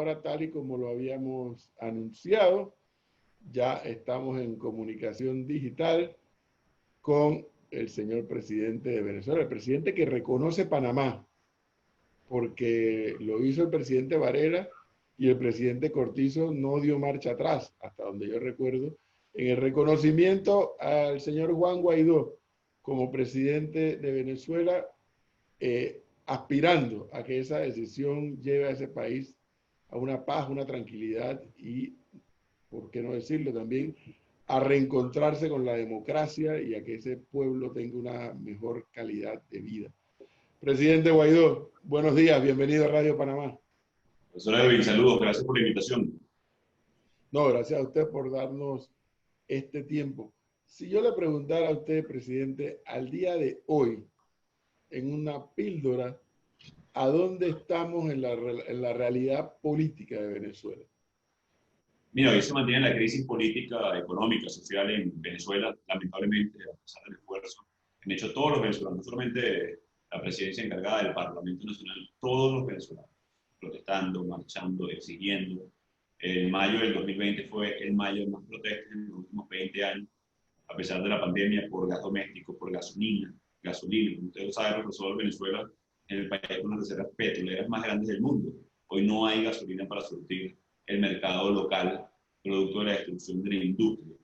ahora, tal y como lo habíamos anunciado, ya estamos en comunicación digital con el señor presidente de Venezuela, el presidente que reconoce Panamá, porque lo hizo el presidente Varela y el presidente Cortizo no dio marcha atrás, hasta donde yo recuerdo, en el reconocimiento al señor Juan Guaidó como presidente de Venezuela, aspirando a que esa decisión lleve a ese país a una paz, una tranquilidad y, por qué no decirlo también, a reencontrarse con la democracia y a que ese pueblo tenga una mejor calidad de vida. Presidente Guaidó, buenos días, bienvenido a Radio Panamá. Profesor Edwin, saludos, gracias por la invitación. No, gracias a usted por darnos este tiempo. Si yo le preguntara a usted, presidente, al día de hoy, en una píldora, ¿a dónde estamos en la realidad política de Venezuela? Mira, hoy se mantiene la crisis política, económica, social en Venezuela, lamentablemente, a pesar del esfuerzo que han hecho todos los venezolanos, no solamente la presidencia encargada del Parlamento Nacional, todos los venezolanos, protestando, marchando, exigiendo. En mayo del 2020 fue el mayo de más protestas en los últimos 20 años, a pesar de la pandemia, por gas doméstico, por gasolina. Como usted lo sabe, profesor, Venezuela es el país con las reservas petroleras más grandes del mundo. Hoy no hay gasolina para surtir el mercado local, producto de la destrucción de la industria.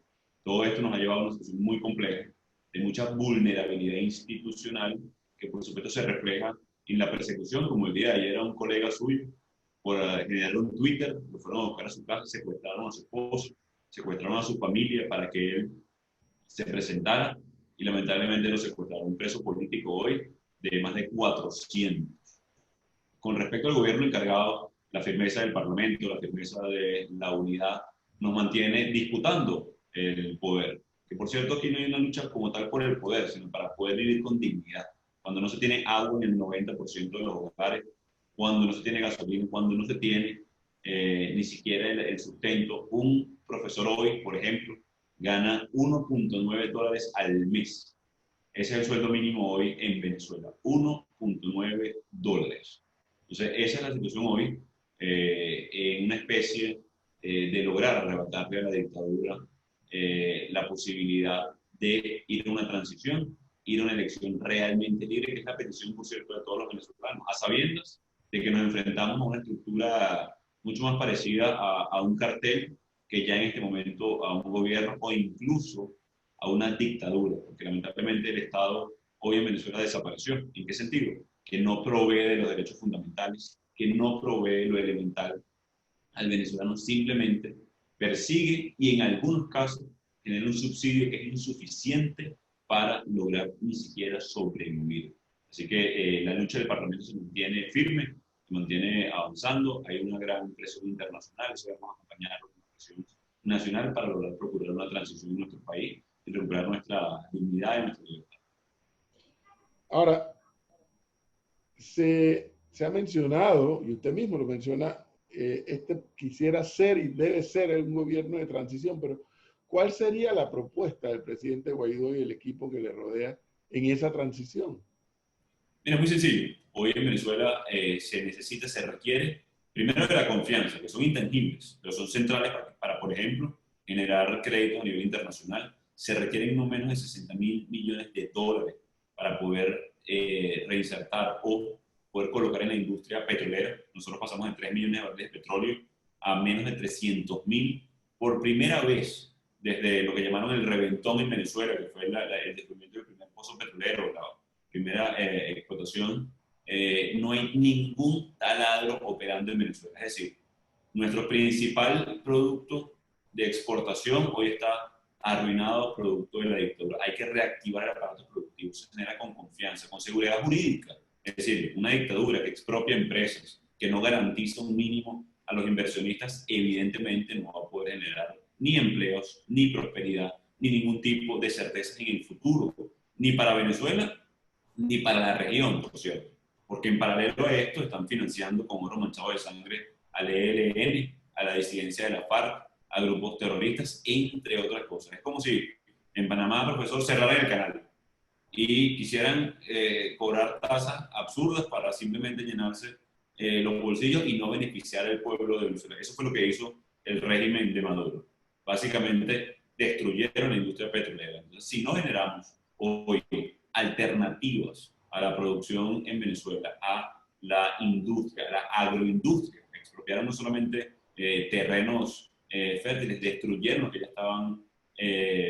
Todo esto nos ha llevado a una situación muy compleja, de mucha vulnerabilidad institucional, que por supuesto se refleja en la persecución, como el día de ayer a un colega suyo, por generar un Twitter, lo fueron a buscar a su casa, secuestraron a su esposo, secuestraron a su familia para que él se presentara y lamentablemente lo secuestraron. Un preso político hoy de más de 400. Con respecto al gobierno encargado, la firmeza del Parlamento, la firmeza de la unidad, nos mantiene disputando el poder. Que por cierto, aquí no hay una lucha como tal por el poder, sino para poder vivir con dignidad. Cuando no se tiene agua en el 90% de los hogares, cuando no se tiene gasolina, cuando no se tiene ni siquiera el sustento. Un profesor hoy, por ejemplo, gana $1.9 al mes. Ese es el sueldo mínimo hoy en Venezuela, $1.9. Entonces, esa es la situación hoy, en una especie de lograr arrebatarle a la dictadura la posibilidad de ir a una transición, ir a una elección realmente libre, que es la petición, por cierto, de todos los venezolanos, a sabiendas de que nos enfrentamos a una estructura mucho más parecida a un cartel que ya en este momento a un gobierno o incluso a una dictadura, porque lamentablemente el Estado hoy en Venezuela desapareció. ¿En qué sentido? Que no provee de los derechos fundamentales, que no provee lo elemental al venezolano, simplemente persigue y en algunos casos genera un subsidio que es insuficiente para lograr ni siquiera sobrevivir. Así que la lucha del Parlamento se mantiene firme, se mantiene avanzando, hay una gran presión internacional, eso vamos a acompañar una presión nacional para lograr procurar una transición en nuestro país y recuperar nuestra dignidad y nuestra libertad. Ahora, se ha mencionado, y usted mismo lo menciona, este quisiera ser y debe ser un gobierno de transición, pero ¿cuál sería la propuesta del presidente Guaidó y el equipo que le rodea en esa transición? Mira, muy sencillo. Hoy en Venezuela se necesita, se requiere, primero de la confianza, que son intangibles, pero son centrales para, por ejemplo, generar crédito a nivel internacional. Se requieren no menos de $60.000 millones para poder reinsertar o poder colocar en la industria petrolera. Nosotros pasamos de 3 millones de barriles de petróleo a menos de 300.000 por primera vez desde lo que llamaron el reventón en Venezuela, que fue el descubrimiento del primer pozo petrolero, la primera explotación. No hay ningún taladro operando en Venezuela. Es decir, nuestro principal producto de exportación hoy está arruinado producto de la dictadura. Hay que reactivar el aparato productivo, se genera con confianza, con seguridad jurídica. Es decir, una dictadura que expropia empresas, que no garantiza un mínimo a los inversionistas, evidentemente no va a poder generar ni empleos, ni prosperidad, ni ningún tipo de certezas en el futuro, ni para Venezuela, ni para la región, por cierto. Porque en paralelo a esto están financiando con oro manchado de sangre al ELN, a la disidencia de la FARC, a grupos terroristas, entre otras cosas. Es como si en Panamá, profesor, cerraran el canal y quisieran cobrar tasas absurdas para simplemente llenarse los bolsillos y no beneficiar al pueblo de Venezuela. Eso fue lo que hizo el régimen de Maduro. Básicamente destruyeron la industria petrolera. Entonces, si no generamos hoy alternativas a la producción en Venezuela, a la industria, a la agroindustria, expropiaron no solamente terrenos fértiles, destruyeron lo que ya estaban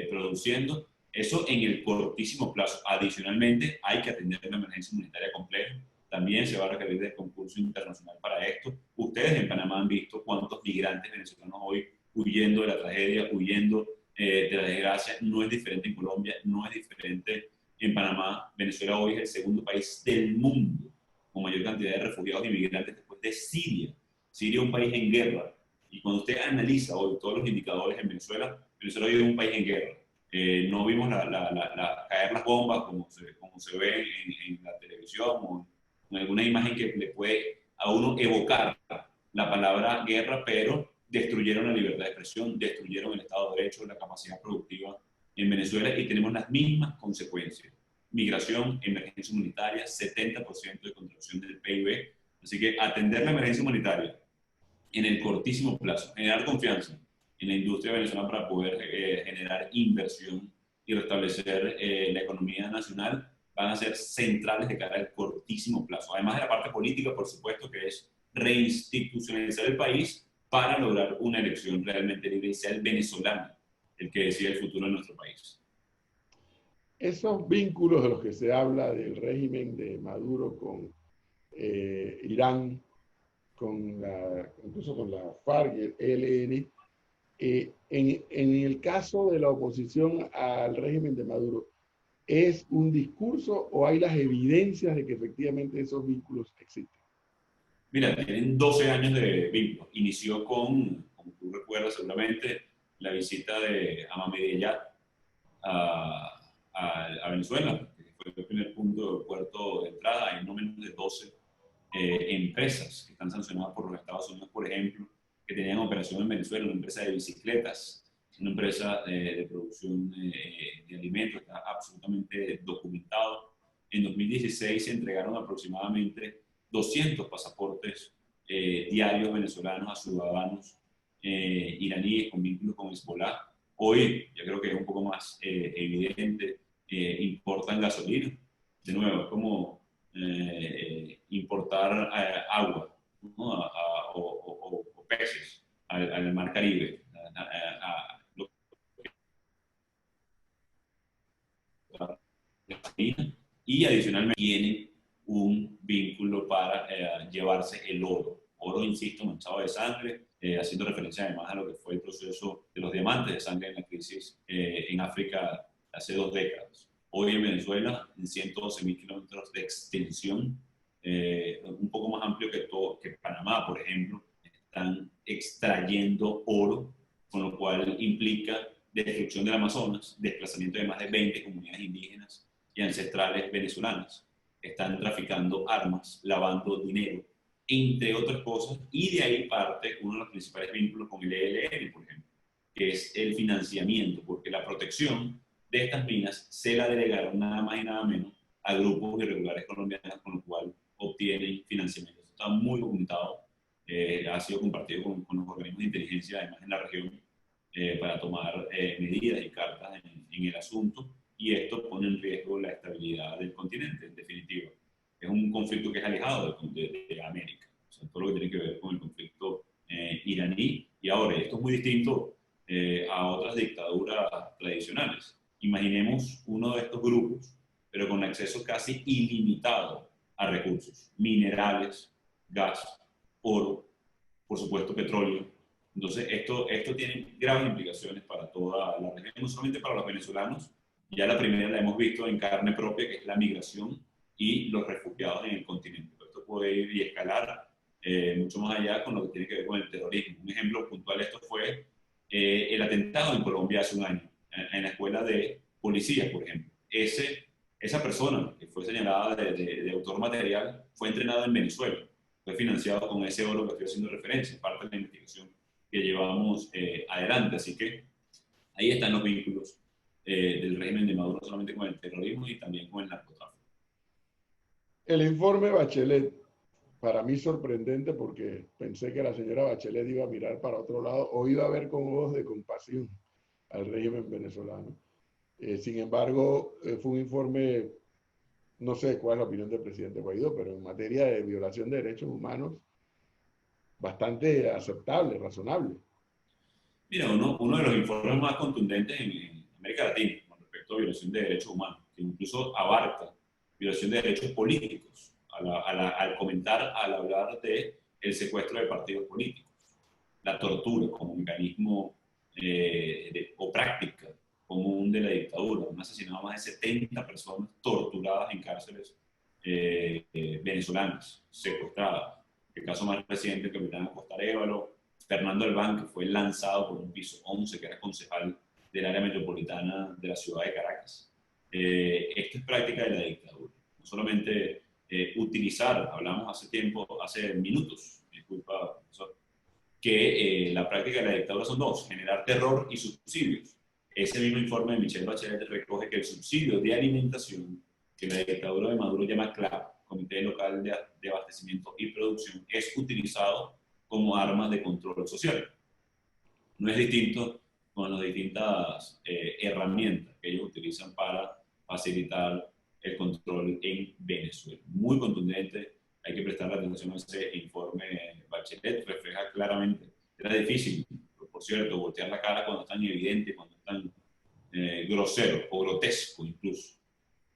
produciendo, eso en el cortísimo plazo. Adicionalmente, hay que atender una emergencia humanitaria compleja. También se va a requerir de concurso internacional para esto. Ustedes en Panamá han visto cuántos migrantes venezolanos hoy huyendo de la tragedia, huyendo de la desgracia. No es diferente en Colombia, no es diferente en Panamá. Venezuela hoy es el segundo país del mundo con mayor cantidad de refugiados y migrantes después de Siria. Siria es un país en guerra. Y cuando usted analiza hoy todos los indicadores en Venezuela, Venezuela hoy es un país en guerra. No vimos caer las bombas como se ve en la televisión o en alguna imagen que le puede a uno evocar la palabra guerra, pero destruyeron la libertad de expresión, destruyeron el Estado de Derecho, la capacidad productiva en Venezuela y tenemos las mismas consecuencias. Migración, emergencia humanitaria, 70% de contracción del PIB. Así que atender la emergencia humanitaria en el cortísimo plazo, generar confianza en la industria venezolana para poder generar inversión y restablecer la economía nacional, van a ser centrales de cara al cortísimo plazo. Además de la parte política, por supuesto, que es reinstitucionalizar el país para lograr una elección realmente libre y sea el venezolano el que decida el futuro de nuestro país. Esos vínculos de los que se habla del régimen de Maduro con Irán, incluso con la FARC y el ELN, en el caso de la oposición al régimen de Maduro, ¿es un discurso o hay las evidencias de que efectivamente esos vínculos existen? Mira, tienen 12 años de vínculos. Inició con, como tú recuerdas seguramente, la visita de Ahmadinejad a Venezuela, que fue el primer punto de puerto de entrada. Hay no menos de 12 empresas que están sancionadas por los Estados Unidos, por ejemplo, que tenían operación en Venezuela, una empresa de bicicletas, una empresa de producción de alimentos, está absolutamente documentado. En 2016 se entregaron aproximadamente 200 pasaportes diarios venezolanos a ciudadanos iraníes con vínculos con Hezbollah. Hoy, yo creo que es un poco más evidente, importan gasolina. De nuevo, es como importar agua, ¿no? o peces al mar Caribe. Y adicionalmente tienen un vínculo para llevarse el oro. Oro, insisto, manchado de sangre, haciendo referencia además a lo que fue el proceso de los diamantes de sangre en la crisis en África hace 2 décadas. Hoy en Venezuela, en 112.000 kilómetros de extensión, un poco más amplio que Panamá, por ejemplo, están extrayendo oro, con lo cual implica destrucción del Amazonas, desplazamiento de más de 20 comunidades indígenas y ancestrales venezolanas. Están traficando armas, lavando dinero, entre otras cosas, y de ahí parte uno de los principales vínculos con el ELN, por ejemplo, que es el financiamiento, porque la protección de estas minas se la delegaron nada más y nada menos a grupos irregulares colombianos, con lo cual obtienen financiamiento. Esto está muy documentado, ha sido compartido con los organismos de inteligencia, además en la región, para tomar medidas y cartas en el asunto, y esto pone en riesgo la estabilidad del continente, en definitiva. Es un conflicto que es alejado de América, o sea, todo lo que tiene que ver con el conflicto iraní, y ahora esto es muy distinto a otras dictaduras tradicionales. Imaginemos uno de estos grupos, pero con acceso casi ilimitado a recursos, minerales, gas, oro, por supuesto petróleo. Entonces, esto tiene graves implicaciones para toda la región, no solamente para los venezolanos. Ya la primera la hemos visto en carne propia, que es la migración y los refugiados en el continente. Esto puede ir y escalar mucho más allá con lo que tiene que ver con el terrorismo. Un ejemplo puntual de esto fue el atentado en Colombia hace un año, en la escuela de policías, por ejemplo. Esa persona que fue señalada de autor material fue entrenada en Venezuela, fue financiado con ese oro que estoy haciendo referencia, parte de la investigación que llevamos adelante. Así que ahí están los vínculos del régimen de Maduro, no solamente con el terrorismo y también con el narcotráfico. El informe Bachelet para mí sorprendente porque pensé que la señora Bachelet iba a mirar para otro lado o iba a ver con ojos de compasión al régimen venezolano. Sin embargo, fue un informe, no sé cuál es la opinión del presidente Guaidó, pero en materia de violación de derechos humanos, bastante aceptable, razonable. Mira, uno de los informes más contundentes en América Latina con respecto a violación de derechos humanos, que incluso abarca violación de derechos políticos, al comentar, al hablar de el secuestro de partidos políticos, la tortura como mecanismo o práctica común de la dictadura. Han asesinado a más de 70 personas torturadas en cárceles venezolanas, secuestradas. El caso más reciente, el capitán Acosta Arévalo, Fernando Albán, que fue lanzado por un piso 11, que era concejal del área metropolitana de la ciudad de Caracas. Esto es práctica de la dictadura. No solamente utilizar, hablamos hace tiempo, hace minutos, disculpa, profesor, que la práctica de la dictadura son dos: generar terror y subsidios. Ese mismo informe de Michelle Bachelet recoge que el subsidio de alimentación, que la dictadura de Maduro llama CLAP, Comité Local de Abastecimiento y Producción, es utilizado como arma de control social. No es distinto con las distintas herramientas que ellos utilizan para facilitar el control en Venezuela. Muy contundente, hay que prestar atención a ese informe. Bachelet refleja claramente, era difícil, por cierto, voltear la cara cuando es tan evidente, cuando es tan grosero o grotesco incluso,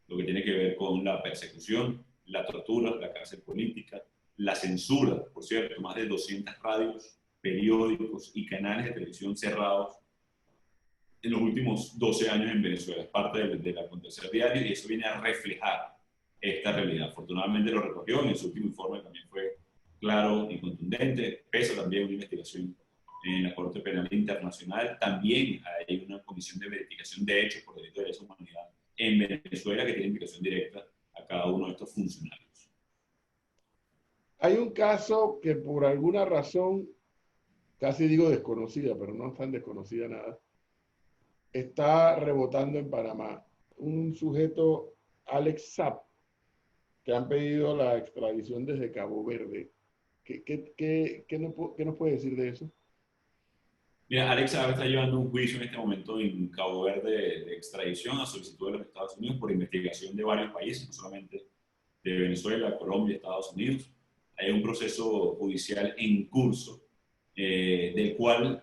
lo que tiene que ver con la persecución, la tortura, la cárcel política, la censura, por cierto, más de 200 radios, periódicos y canales de televisión cerrados en los últimos 12 años en Venezuela. Es parte del acontecer diario y eso viene a reflejar esta realidad. Afortunadamente lo recogió, en su último informe también fue claro y contundente. Pesa también una investigación en la Corte Penal Internacional. También hay una comisión de verificación de hechos por delito de lesa humanidad en Venezuela que tiene implicación directa a cada uno de estos funcionarios. Hay un caso que por alguna razón, casi digo desconocida, pero no es tan desconocida nada, está rebotando en Panamá. Un sujeto, Alex Saab, que han pedido la extradición desde Cabo Verde. ¿Qué nos puede decir de eso? Mira, Alex Saab está llevando un juicio en este momento en Cabo Verde de extradición a solicitud de los Estados Unidos por investigación de varios países, no solamente de Venezuela, Colombia, Estados Unidos. Hay un proceso judicial en curso, del cual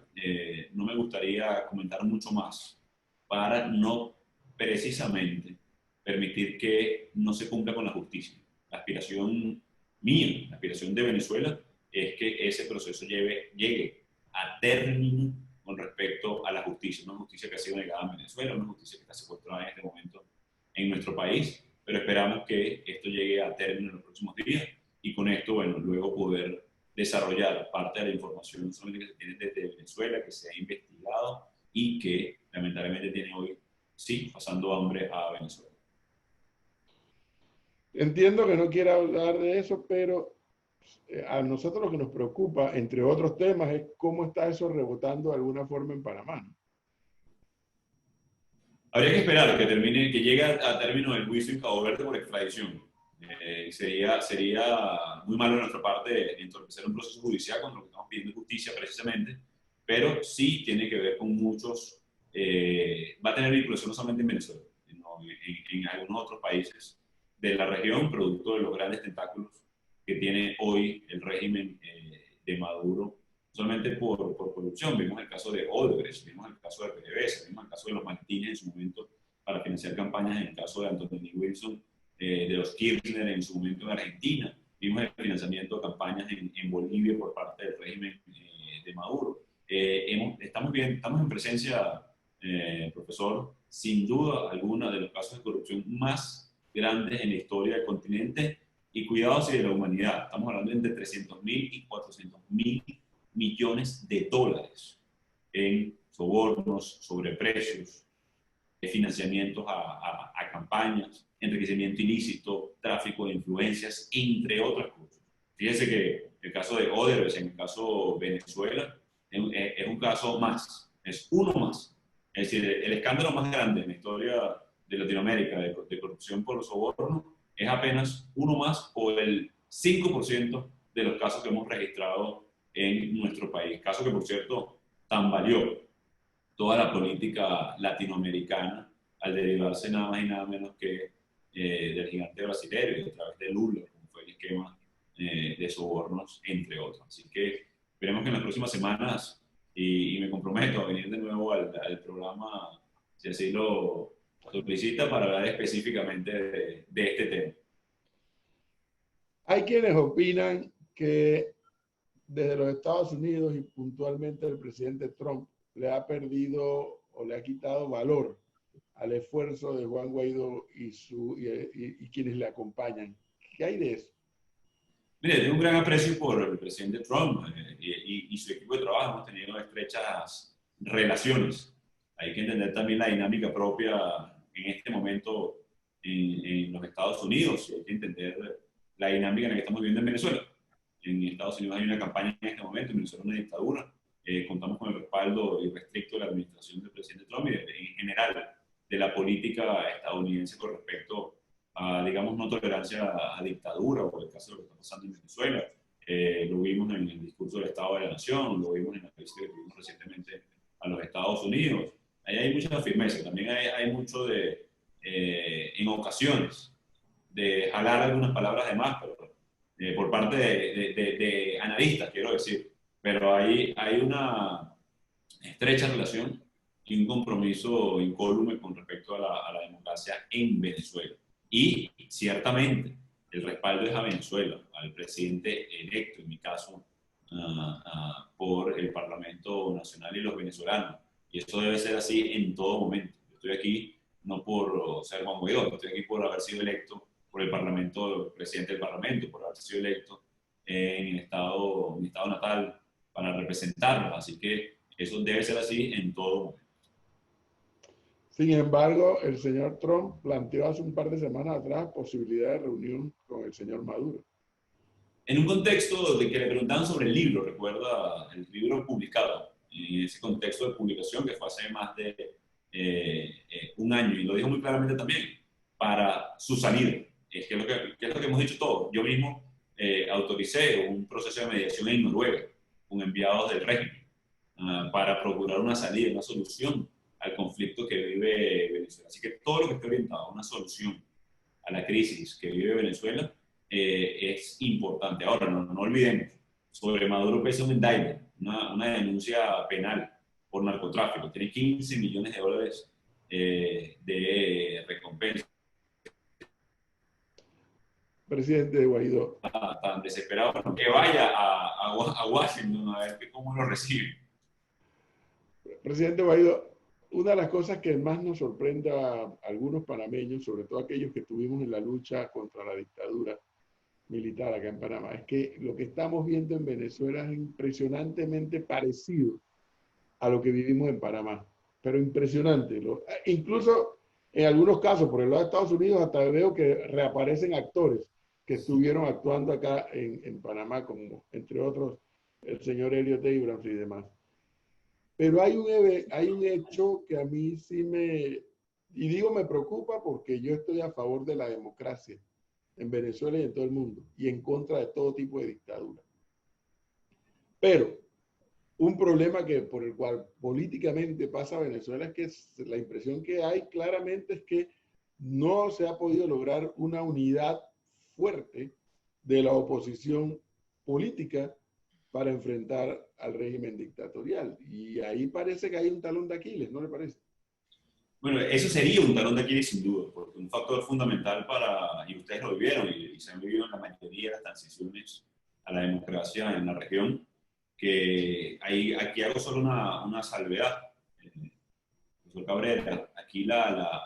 no me gustaría comentar mucho más, para no precisamente permitir que no se cumpla con la justicia. La aspiración mía, la aspiración de Venezuela, es que ese proceso llegue a término con respecto a la justicia. Una justicia que ha sido negada en Venezuela, una justicia que está secuestrada en este momento en nuestro país, pero esperamos que esto llegue a término en los próximos días y con esto, bueno, luego poder desarrollar parte de la información no solamente que se tiene desde Venezuela, que se ha investigado y que lamentablemente tiene hoy, sí, pasando hambre a Venezuela. Entiendo que no quiera hablar de eso, pero a nosotros lo que nos preocupa, entre otros temas, es cómo está eso rebotando de alguna forma en Panamá, ¿no? Habría que esperar que termine, que llegue a término el juicio en Cabo Verde por extradición. Sería muy malo de nuestra parte entorpecer un proceso judicial cuando lo que estamos pidiendo es justicia precisamente, pero sí tiene que ver con muchos, va a tener vinculación no solamente en Venezuela, sino en algunos otros países de la región, producto de los grandes tentáculos que tiene hoy el régimen de Maduro, solamente por corrupción. Vimos el caso de Odebrecht, vimos el caso de PDVSA, vimos el caso de los maletines en su momento para financiar campañas, en el caso de Anthony Wilson, de los Kirchner en su momento en Argentina, vimos el financiamiento de campañas en Bolivia por parte del régimen de Maduro. Estamos en presencia, profesor, sin duda alguna, de los casos de corrupción más grandes en la historia del continente y cuidados y de la humanidad. Estamos hablando de entre 300.000 y 400.000 millones de dólares en sobornos, sobreprecios, financiamientos a campañas, enriquecimiento ilícito, tráfico de influencias, entre otras cosas. Fíjense que el caso de Odebrecht, en el caso de Venezuela, es un caso más, es uno más. Es decir, el escándalo más grande en la historia de Latinoamérica de corrupción por soborno es apenas uno más, o el 5% de los casos que hemos registrado en nuestro país. Caso que, por cierto, tambaleó toda la política latinoamericana al derivarse nada más y nada menos que del gigante brasileño y a través de Lula, como fue el esquema de sobornos, entre otros. Así que esperemos que en las próximas semanas, y me comprometo a venir de nuevo al programa, si así lo solicita, para hablar específicamente de este tema. Hay quienes opinan que desde los Estados Unidos y puntualmente el presidente Trump le ha perdido o le ha quitado valor al esfuerzo de Juan Guaidó y quienes le acompañan. ¿Qué hay de eso? Mire, tengo un gran aprecio por el presidente Trump y su equipo de trabajo. Hemos tenido estrechas relaciones. Hay que entender también la dinámica propia en este momento en los Estados Unidos. Y hay que entender la dinámica en la que estamos viviendo en Venezuela. En Estados Unidos hay una campaña en este momento, en Venezuela una dictadura. Contamos con el respaldo irrestricto de la administración del presidente Trump y en general de la política estadounidense con respecto a, digamos, no tolerancia a dictadura, o el caso de lo que está pasando en Venezuela. Lo vimos en el discurso del Estado de la Nación, lo vimos en la visita que tuvimos recientemente a los Estados Unidos. Ahí hay mucha firmeza, también hay mucho de, en ocasiones, de jalar algunas palabras de más, pero, por parte de analistas, quiero decir. Pero hay una estrecha relación y un compromiso incólume con respecto a la democracia en Venezuela. Y ciertamente el respaldo es a Venezuela, al presidente electo, en mi caso, por el Parlamento Nacional y los venezolanos. Y eso debe ser así en todo momento. Yo estoy aquí no por ser Juan Guaidó, estoy aquí por haber sido electo por el Parlamento, el presidente del Parlamento, por haber sido electo en mi estado natal para representarlos. Así que eso debe ser así en todo momento. Sin embargo, el señor Trump planteó hace un par de semanas atrás posibilidad de reunión con el señor Maduro. En un contexto de que le preguntaban sobre el libro, recuerda el libro publicado, en ese contexto de publicación que fue hace más de un año, y lo dijo muy claramente también, para su salida. Que es lo que hemos dicho todos. Yo mismo autoricé un proceso de mediación en Noruega con enviados del régimen para procurar una salida, una solución al conflicto que vive Venezuela. Así que todo lo que esté orientado a una solución a la crisis que vive Venezuela es importante. Ahora, no olvidemos, sobre Maduro pesa un indictment, una denuncia penal por narcotráfico. Tiene 15 millones de dólares de recompensa. Presidente Guaidó. Tan desesperado que vaya a Washington a ver cómo lo recibe. Presidente Guaidó, una de las cosas que más nos sorprende a algunos panameños, sobre todo aquellos que estuvimos en la lucha contra la dictadura militar acá en Panamá, es que lo que estamos viendo en Venezuela es impresionantemente parecido a lo que vivimos en Panamá, pero impresionante. Incluso en algunos casos, por el lado de Estados Unidos, hasta veo que reaparecen actores que estuvieron actuando acá en Panamá, como entre otros el señor Elliot Abrams y demás. Pero hay un hecho que a mí sí y digo me preocupa porque yo estoy a favor de la democracia en Venezuela y en todo el mundo, y en contra de todo tipo de dictadura. Pero un problema por el cual políticamente pasa Venezuela es que la impresión que hay claramente es que no se ha podido lograr una unidad fuerte de la oposición política para enfrentar al régimen dictatorial. Y ahí parece que hay un talón de Aquiles, ¿no le parece? Bueno, eso sería un talón de Aquiles sin duda, porque un factor fundamental y ustedes lo vivieron y se han vivido en la mayoría de las transiciones a la democracia en la región, que aquí hago solo una salvedad, profesor Cabrera. Aquí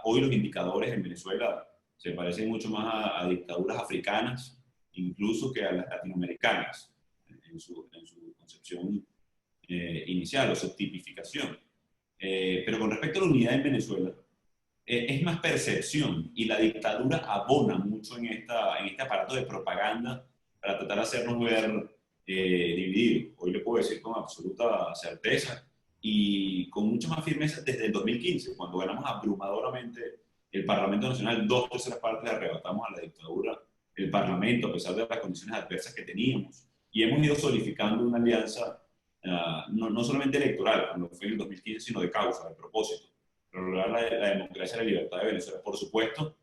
hoy los indicadores en Venezuela se parecen mucho más a dictaduras africanas, incluso que a las latinoamericanas, en su concepción inicial o su tipificación. Pero con respecto a la unidad en Venezuela, es más percepción, y la dictadura abona mucho en este aparato de propaganda para tratar de hacernos ver divididos. Hoy le puedo decir con absoluta certeza y con mucha más firmeza desde el 2015, cuando ganamos abrumadoramente el Parlamento Nacional, 2/3 partes arrebatamos a la dictadura el Parlamento, a pesar de las condiciones adversas que teníamos, y hemos ido solidificando una alianza no solamente electoral, como fue en el 2015, sino de causa, de propósito, para lograr la democracia y la libertad de Venezuela. Por supuesto,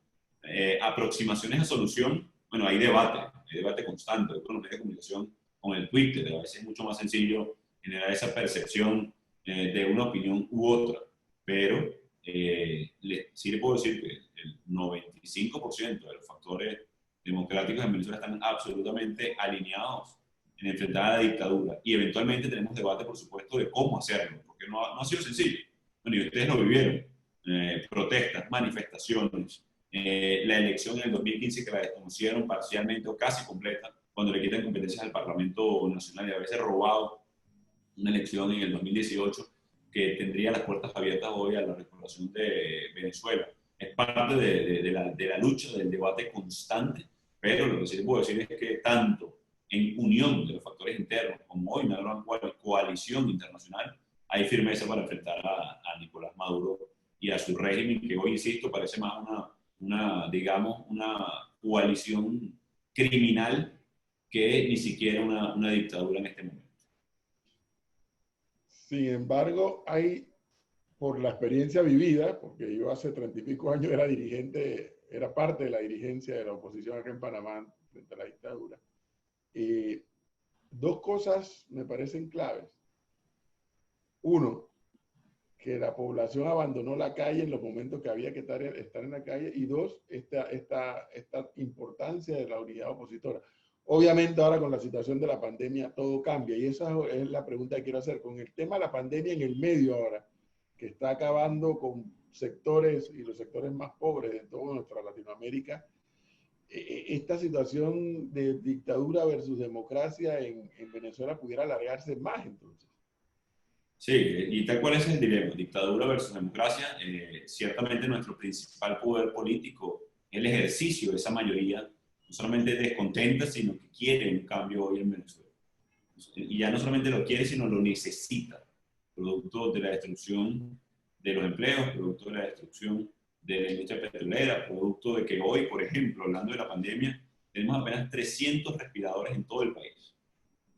aproximaciones a solución, bueno, hay debate constante con los medios de comunicación, con el Twitter, a veces es mucho más sencillo generar esa percepción de una opinión u otra, pero sí le puedo decir que el 95% de los factores democráticos en Venezuela están absolutamente alineados en enfrentar a la dictadura. Y eventualmente tenemos debate, por supuesto, de cómo hacerlo, porque no ha sido sencillo. Bueno, y ustedes lo vivieron. Protestas, manifestaciones, la elección en el 2015 que la desconocieron parcialmente o casi completa, cuando le quitan competencias al Parlamento Nacional y a veces robado una elección en el 2018 que tendría las puertas abiertas hoy a la restauración de Venezuela. Es parte de la lucha, del debate constante, pero lo que sí les puedo decir es que tanto en unión de los factores internos como hoy una gran coalición internacional, hay firmeza para enfrentar a Nicolás Maduro y a su régimen, que hoy, insisto, parece más digamos, una coalición criminal que ni siquiera una dictadura en este momento. Sin embargo, hay, por la experiencia vivida, porque yo hace 30 y pico años era dirigente, era parte de la dirigencia de la oposición acá en Panamá frente a la dictadura, dos cosas me parecen claves. Uno, que la población abandonó la calle en los momentos que había que estar en la calle, y dos, esta importancia de la unidad opositora. Obviamente ahora con la situación de la pandemia todo cambia, y esa es la pregunta que quiero hacer. Con el tema de la pandemia en el medio ahora, que está acabando con sectores y los sectores más pobres de toda nuestra Latinoamérica, esta situación de dictadura versus democracia en Venezuela pudiera alargarse más entonces. Sí, y tal cual es el dilema, dictadura versus democracia. Ciertamente nuestro principal poder político es el ejercicio de esa mayoría, no solamente descontenta, sino que quiere un cambio hoy en Venezuela. Y ya no solamente lo quiere, sino lo necesita, producto de la destrucción de los empleos, producto de la destrucción de la industria petrolera, producto de que hoy, por ejemplo, hablando de la pandemia, tenemos apenas 300 respiradores en todo el país.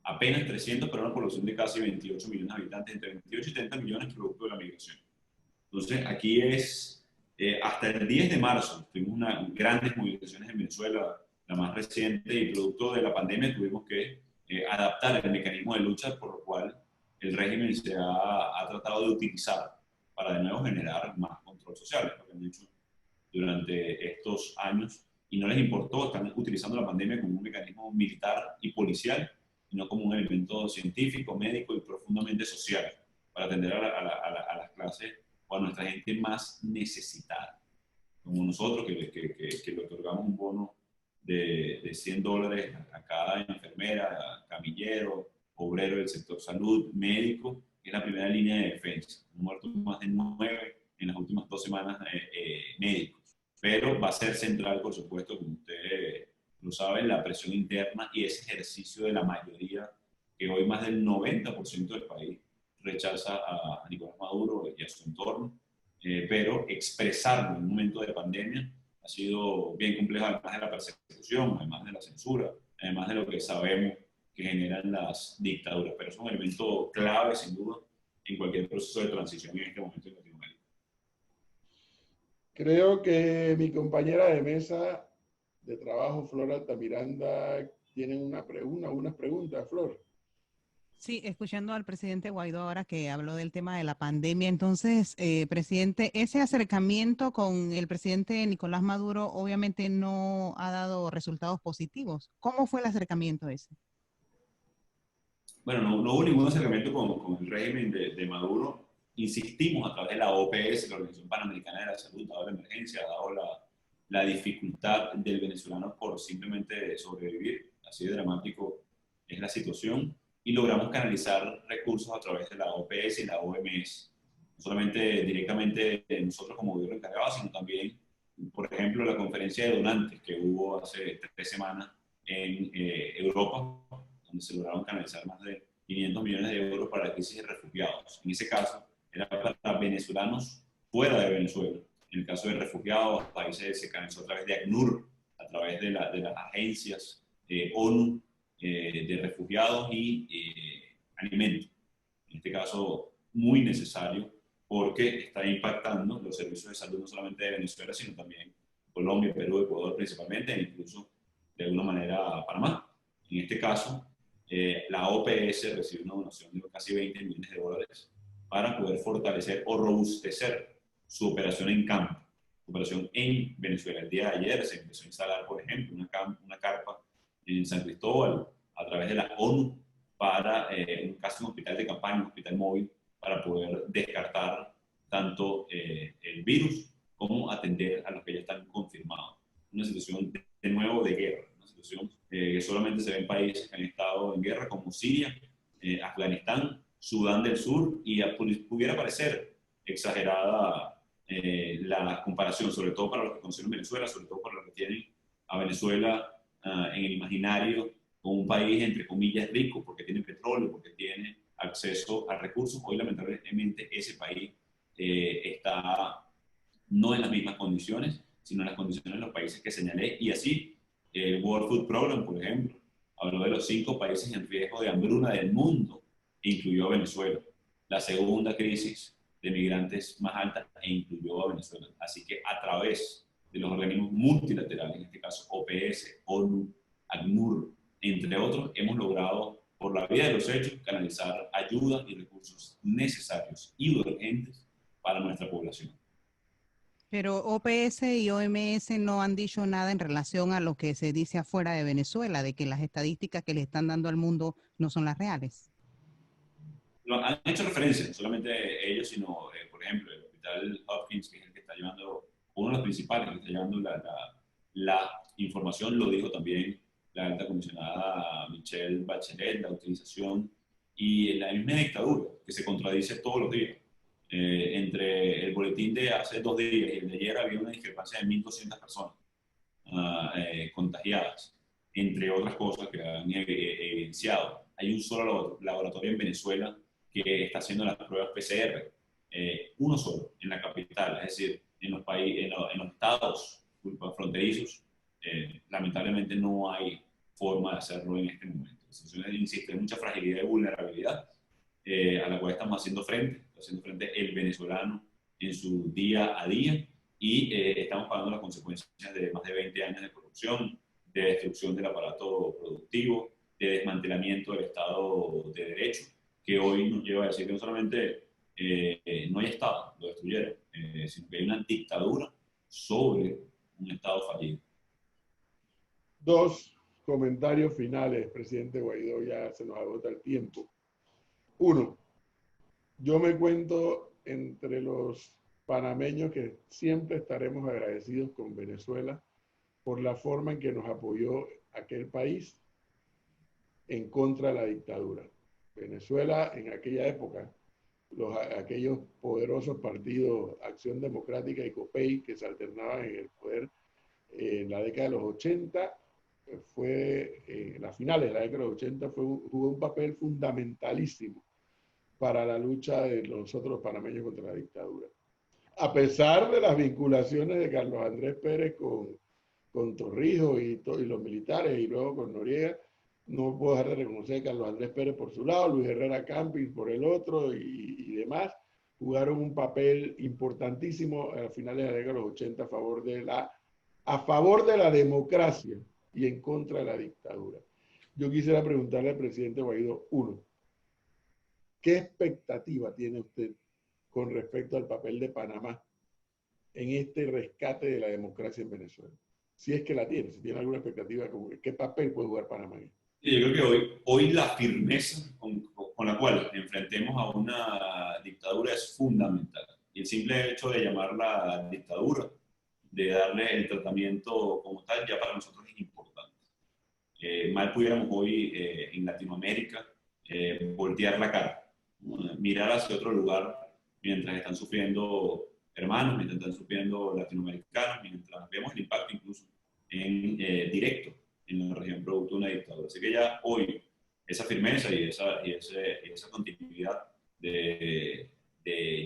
Apenas 300 para una población de casi 28 millones de habitantes, entre 28 y 30 millones producto de la migración. Entonces, aquí es, hasta el 10 de marzo, tuvimos grandes movilizaciones en Venezuela, la más reciente, y producto de la pandemia tuvimos que adaptar el mecanismo de lucha por lo cual el régimen se ha tratado de utilizar para de nuevo generar más control social, lo que han hecho durante estos años, y no les importó, están utilizando la pandemia como un mecanismo militar y policial, no como un elemento científico, médico y profundamente social para atender a las clases o a nuestra gente más necesitada, como nosotros que le otorgamos un bono de $100 a cada enfermera, camillero, obrero del sector salud, médico, que es la primera línea de defensa. Han muerto más de 9 en las últimas 2 semanas médicos, pero va a ser central, por supuesto, como ustedes lo saben, la presión interna y ese ejercicio de la mayoría, que hoy más del 90% del país rechaza a Nicolás Maduro y a su entorno, pero expresarlo en un momento de pandemia ha sido bien complejo, además de la persecución, además de la censura, además de lo que sabemos que generan las dictaduras, pero es un elemento clave, sin duda, en cualquier proceso de transición en este momento en Latinoamérica. Creo que mi compañera de mesa de trabajo, Flor Altamiranda, tienen unas preguntas, Flor. Sí, escuchando al presidente Guaidó ahora que habló del tema de la pandemia, entonces, presidente, ese acercamiento con el presidente Nicolás Maduro obviamente no ha dado resultados positivos. ¿Cómo fue el acercamiento ese? Bueno, no hubo ningún acercamiento con el régimen de Maduro. Insistimos a través de la OPS, la Organización Panamericana de la Salud, dado la emergencia, dado la dificultad del venezolano por simplemente sobrevivir. Así de dramático es la situación. Y logramos canalizar recursos a través de la OPS y la OMS. No solamente directamente nosotros como gobierno encargado, sino también, por ejemplo, la conferencia de donantes que hubo hace 3 semanas en Europa, donde se lograron canalizar más de 500 millones de euros para la crisis de refugiados. En ese caso, era para venezolanos fuera de Venezuela. En el caso de refugiados, ahí se canalizó a través de ACNUR, a través de las agencias ONU de refugiados y alimentos. En este caso, muy necesario porque está impactando los servicios de salud no solamente de Venezuela, sino también Colombia, Perú, Ecuador principalmente, e incluso de alguna manera Panamá. En este caso, la OPS recibe una donación de casi 20 millones de dólares para poder fortalecer o robustecer su operación en campo, su operación en Venezuela. El día de ayer se empezó a instalar, por ejemplo, una carpa en San Cristóbal a través de la ONU para casi un hospital de campaña, un hospital móvil, para poder descartar tanto el virus como atender a los que ya están confirmados. Una situación de nuevo de guerra, una situación que solamente se ve en países que han estado en guerra como Siria, Afganistán, Sudán del Sur, y pudiera parecer exagerada la comparación, sobre todo para los que conocen Venezuela, sobre todo para los que tienen a Venezuela en el imaginario como un país entre comillas rico, porque tiene petróleo, porque tiene acceso a recursos. Hoy lamentablemente ese país está no en las mismas condiciones, sino en las condiciones de los países que señalé, y así el World Food Program, por ejemplo, habló de los 5 países en riesgo de hambruna del mundo, e incluyó a Venezuela. La segunda crisis de migrantes más alta e incluyó a Venezuela. Así que a través de los organismos multilaterales, en este caso OPS, ONU, ACNUR, entre otros, hemos logrado, por la vía de los hechos, canalizar ayuda y recursos necesarios y urgentes para nuestra población. Pero OPS y OMS no han dicho nada en relación a lo que se dice afuera de Venezuela, de que las estadísticas que le están dando al mundo no son las reales. Han hecho referencia, no solamente ellos, sino, por ejemplo, el Hospital Hopkins, que es el que está llevando, uno de los principales que está llevando la información, lo dijo también la alta comisionada Michelle Bachelet, la utilización y la misma dictadura, que se contradice todos los días. Entre el boletín de hace 2 días y el de ayer había una discrepancia de 1.200 personas contagiadas, entre otras cosas que han evidenciado. Hay un solo laboratorio en Venezuela que está haciendo las pruebas PCR, uno solo, en la capital, es decir, en los estados fronterizos, lamentablemente no hay forma de hacerlo en este momento. Entonces, insisto, hay mucha fragilidad y vulnerabilidad a la cual estamos haciendo frente el venezolano en su día a día, y estamos pagando las consecuencias de más de 20 años de corrupción, de destrucción del aparato productivo, de desmantelamiento del Estado de Derecho, que hoy nos lleva a decir que no solamente no hay Estado, lo destruyeron, sino que hay una dictadura sobre un Estado fallido. 2 comentarios finales, presidente Guaidó, ya se nos agota el tiempo. 1, yo me cuento entre los panameños que siempre estaremos agradecidos con Venezuela por la forma en que nos apoyó aquel país en contra de la dictadura. Venezuela en aquella época, aquellos poderosos partidos Acción Democrática y COPEI que se alternaban en el poder en la década de los 80, en las finales de la década de los 80 jugó un papel fundamentalísimo para la lucha de nosotros panameños contra la dictadura. A pesar de las vinculaciones de Carlos Andrés Pérez con Torrijos y los militares y luego con Noriega, no puedo dejar de reconocer a Carlos Andrés Pérez por su lado, Luis Herrera Campins por el otro y demás, jugaron un papel importantísimo a finales de la década de los 80 a favor de la democracia y en contra de la dictadura. Yo quisiera preguntarle al presidente Guaidó, 1, ¿qué expectativa tiene usted con respecto al papel de Panamá en este rescate de la democracia en Venezuela? Si es que la tiene, si tiene alguna expectativa, ¿qué papel puede jugar Panamá? Yo creo que hoy la firmeza con la cual enfrentemos a una dictadura es fundamental. Y el simple hecho de llamarla dictadura, de darle el tratamiento como tal, ya para nosotros es importante. Mal pudiéramos hoy en Latinoamérica voltear la cara, mirar hacia otro lugar mientras están sufriendo hermanos, mientras están sufriendo latinoamericanos, mientras vemos el impacto incluso en directo en la región producto de una dictadura. Así que ya hoy esa firmeza y esa continuidad de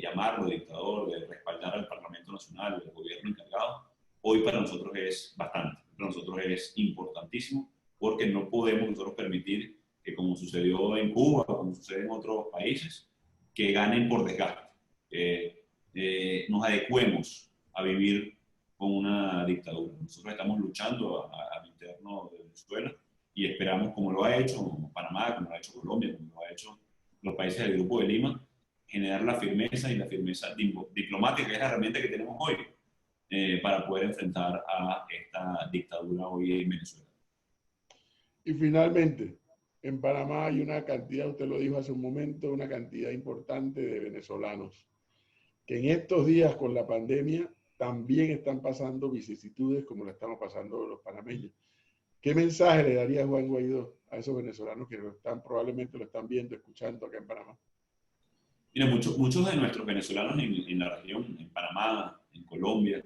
llamarlo dictador, de respaldar al Parlamento Nacional, al gobierno encargado, hoy para nosotros es bastante. para nosotros es importantísimo, porque no podemos nosotros permitir que, como sucedió en Cuba, como sucede en otros países, que ganen por desgaste, nos adecuemos a vivir con una dictadura. Nosotros estamos luchando al interno de Venezuela y esperamos, como lo ha hecho Panamá, como lo ha hecho Colombia, como lo ha hecho los países del Grupo de Lima, generar la firmeza y la firmeza diplomática, que es la herramienta que tenemos hoy, para poder enfrentar a esta dictadura hoy en Venezuela. Y finalmente, en Panamá hay una cantidad, usted lo dijo hace un momento, una cantidad importante de venezolanos que en estos días con la pandemia también están pasando vicisitudes como la estamos pasando los panameños. ¿Qué mensaje le daría Juan Guaidó a esos venezolanos que probablemente lo están viendo, escuchando acá en Panamá? Mira, muchos de nuestros venezolanos en la región, en Panamá, en Colombia,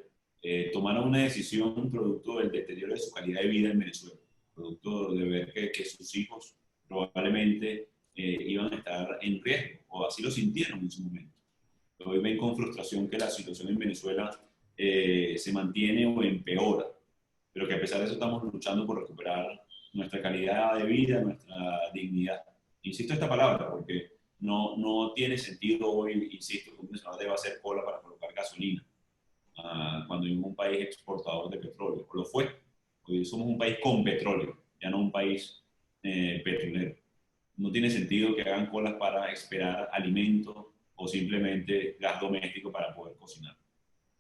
tomaron una decisión producto del deterioro de su calidad de vida en Venezuela, producto de ver que sus hijos probablemente iban a estar en riesgo, o así lo sintieron en su momento. Hoy ven con frustración que la situación en Venezuela se mantiene o empeora, pero que a pesar de eso estamos luchando por recuperar nuestra calidad de vida, nuestra dignidad. Insisto esta palabra porque no tiene sentido hoy, insisto, que un venezolano deba hacer cola para colocar gasolina, cuando vivimos un país exportador de petróleo, o lo fue. Hoy somos un país con petróleo, ya no un país petrolero. No tiene sentido que hagan colas para esperar alimentos o simplemente gas doméstico para poder cocinar.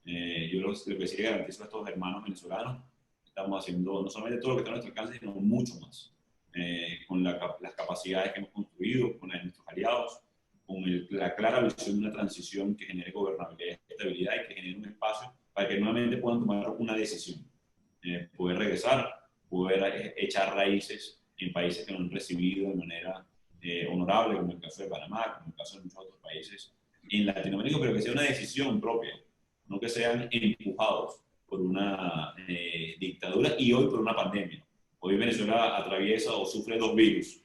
Yo lo que sí le garantizo a estos hermanos venezolanos, estamos haciendo no solamente todo lo que está a nuestro alcance, sino mucho más. Con las capacidades que hemos construido, con nuestros aliados, con la clara visión de una transición que genere gobernabilidad y estabilidad y que genere un espacio para que nuevamente puedan tomar una decisión. Poder regresar, poder echar raíces en países que nos han recibido de manera honorable, como el caso de Panamá, como el caso de muchos otros países en Latinoamérica, pero que sea una decisión propia, no que sean empujados por una dictadura y hoy por una pandemia. Hoy Venezuela atraviesa o sufre dos virus,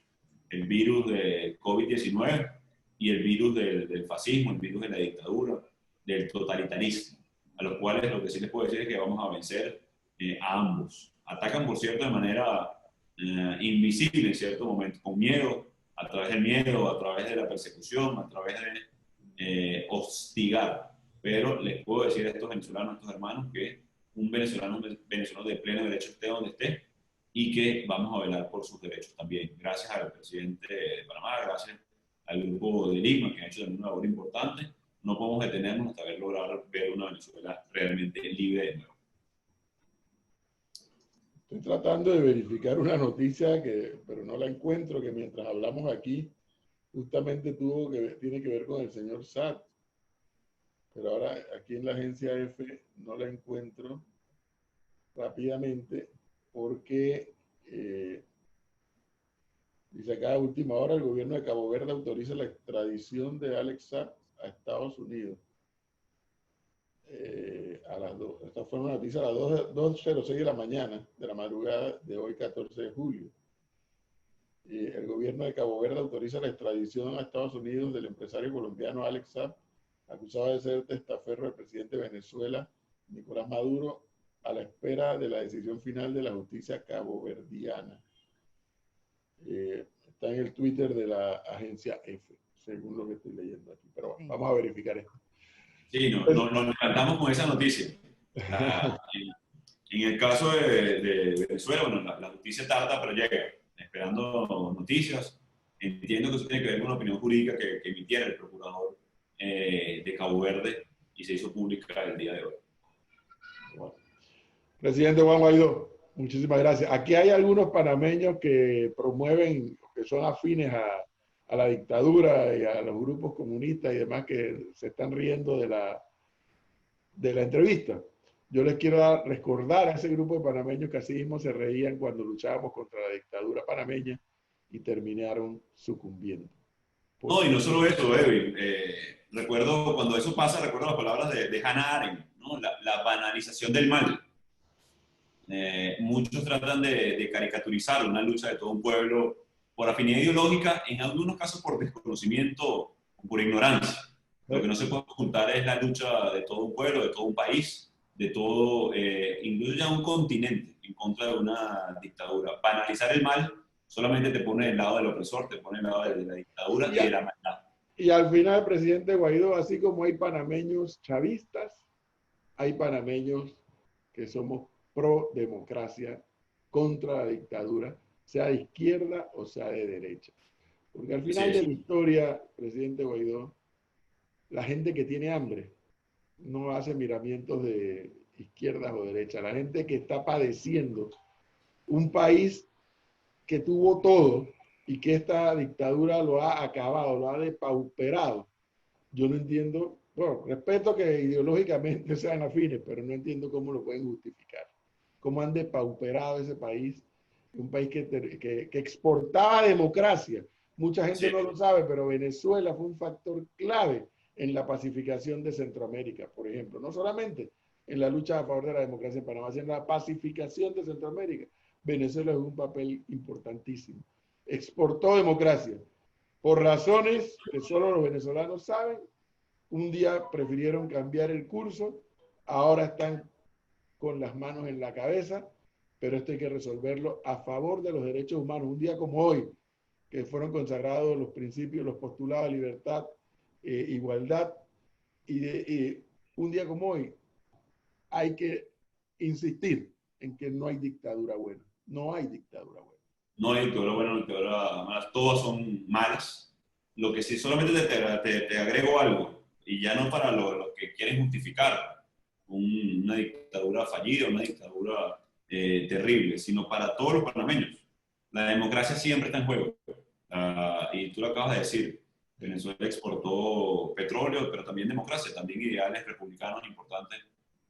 el virus del COVID-19 y el virus del fascismo, el virus de la dictadura, del totalitarismo, a los cuales lo que sí les puedo decir es que vamos a vencer a ambos. Atacan, por cierto, de manera invisible en cierto momento, con miedo, a través del miedo, a través de la persecución, a través de hostigar. Pero les puedo decir a estos venezolanos, a estos hermanos, que un venezolano de pleno derecho esté donde esté y que vamos a velar por sus derechos también. Gracias al presidente de Panamá, gracias al Grupo de Lima, que ha hecho también una labor importante. No podemos detenernos hasta haber logrado ver una Venezuela realmente libre de nuevo. Estoy tratando de verificar una noticia, pero no la encuentro, que mientras hablamos aquí, justamente tiene que ver con el señor Saad. Pero ahora aquí en la agencia F no la encuentro rápidamente porque dice acá a última hora el gobierno de Cabo Verde autoriza la extradición de Alex Saad a Estados Unidos. A las 2. Esta fue una noticia a las 2:06 de la mañana, de la madrugada de hoy, 14 de julio. El gobierno de Cabo Verde autoriza la extradición a Estados Unidos del empresario colombiano Alex Saad, acusado de ser testaferro del presidente de Venezuela, Nicolás Maduro, a la espera de la decisión final de la justicia caboverdiana. Está en el Twitter de la agencia F, según lo que estoy leyendo aquí. Pero bueno, vamos a verificar esto. Sí, nos encantamos con esa noticia. En el caso de Venezuela, bueno, la justicia tarda, pero llega, esperando noticias. Entiendo que eso tiene que ver con una opinión jurídica que emitiera el procurador de Cabo Verde y se hizo pública el día de hoy. Bueno. Presidente Juan Guaidó, muchísimas gracias. Aquí hay algunos panameños que promueven, que son afines a la dictadura y a los grupos comunistas y demás que se están riendo de la entrevista. Yo les quiero recordar a ese grupo de panameños que así mismo se reían cuando luchábamos contra la dictadura panameña y terminaron sucumbiendo. No, y no solo eso, Edwin. Recuerdo, cuando eso pasa, recuerdo las palabras de Hannah Arendt, ¿no? La banalización del mal. Muchos tratan de caricaturizar una lucha de todo un pueblo por afinidad ideológica, en algunos casos por desconocimiento o por ignorancia. Lo que no se puede ocultar es la lucha de todo un pueblo, de todo un país, de todo, incluso ya un continente. en contra de una dictadura. Para analizar el mal, solamente te pone del lado del opresor, te pone del lado de la dictadura y de la maldad. Y al final, presidente Guaidó, así como hay panameños chavistas, hay panameños que somos pro democracia, contra la dictadura, sea de izquierda o sea de derecha. Porque al final de la historia, presidente Guaidó, la gente que tiene hambre no hace miramientos de izquierdas o derechas. La gente que está padeciendo un país que tuvo todo y que esta dictadura lo ha acabado, lo ha depauperado. Yo no entiendo, bueno, respeto que ideológicamente sean afines, pero no entiendo cómo lo pueden justificar. Cómo han depauperado ese país, un país que exportaba democracia. Mucha gente no lo sabe, pero Venezuela fue un factor clave en la pacificación de Centroamérica, por ejemplo. No solamente en la lucha a favor de la democracia en Panamá, sino en la pacificación de Centroamérica. Venezuela jugó un papel importantísimo. Exportó democracia. Por razones que solo los venezolanos saben, un día prefirieron cambiar el curso, ahora están con las manos en la cabeza, pero esto hay que resolverlo a favor de los derechos humanos. Un día como hoy, que fueron consagrados los principios, los postulados de libertad, igualdad, y un día como hoy hay que insistir en que no hay dictadura buena. No hay dictadura buena. No hay dictadura buena, no hay dictadura mala. Todas son malas. Lo que sí, solamente te agrego algo, y ya no para lo que quieren justificar una dictadura fallida, una dictadura terrible, sino para todos los panameños. La democracia siempre está en juego. Y tú lo acabas de decir, Venezuela exportó petróleo, pero también democracia, también ideales republicanos importantes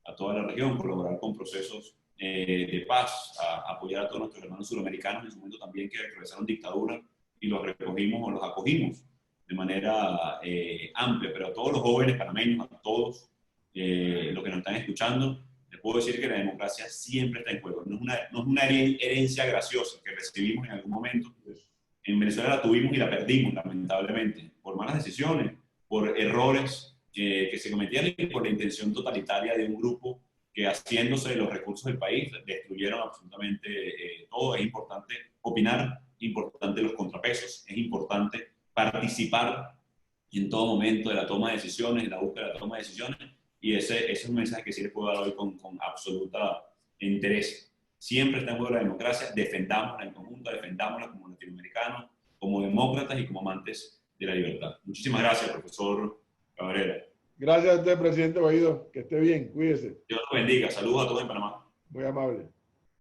a toda la región, colaborar con procesos de paz, apoyar a todos nuestros hermanos suramericanos en su momento también que atravesaron dictadura y los recogimos o los acogimos de manera amplia, pero a todos los jóvenes panameños, a todos los que nos están escuchando, les puedo decir que la democracia siempre está en juego. No es una herencia graciosa que recibimos en algún momento. En Venezuela la tuvimos y la perdimos, lamentablemente, por malas decisiones, por errores que se cometieron y por la intención totalitaria de un grupo que, haciéndose de los recursos del país, destruyeron absolutamente todo. Es importante opinar, es importante los contrapesos, es importante participar en todo momento de la toma de decisiones, en la búsqueda de la toma de decisiones, y ese es un mensaje que sí les puedo dar hoy con absoluta interés. Siempre está en juego la democracia, defendámosla en conjunto, defendámosla como latinoamericanos, como demócratas y como amantes de la libertad. Muchísimas gracias, profesor Cabrera. Gracias a usted, presidente Guaidó. Que esté bien, cuídese. Dios lo bendiga. Saludos a todos en Panamá. Muy amable.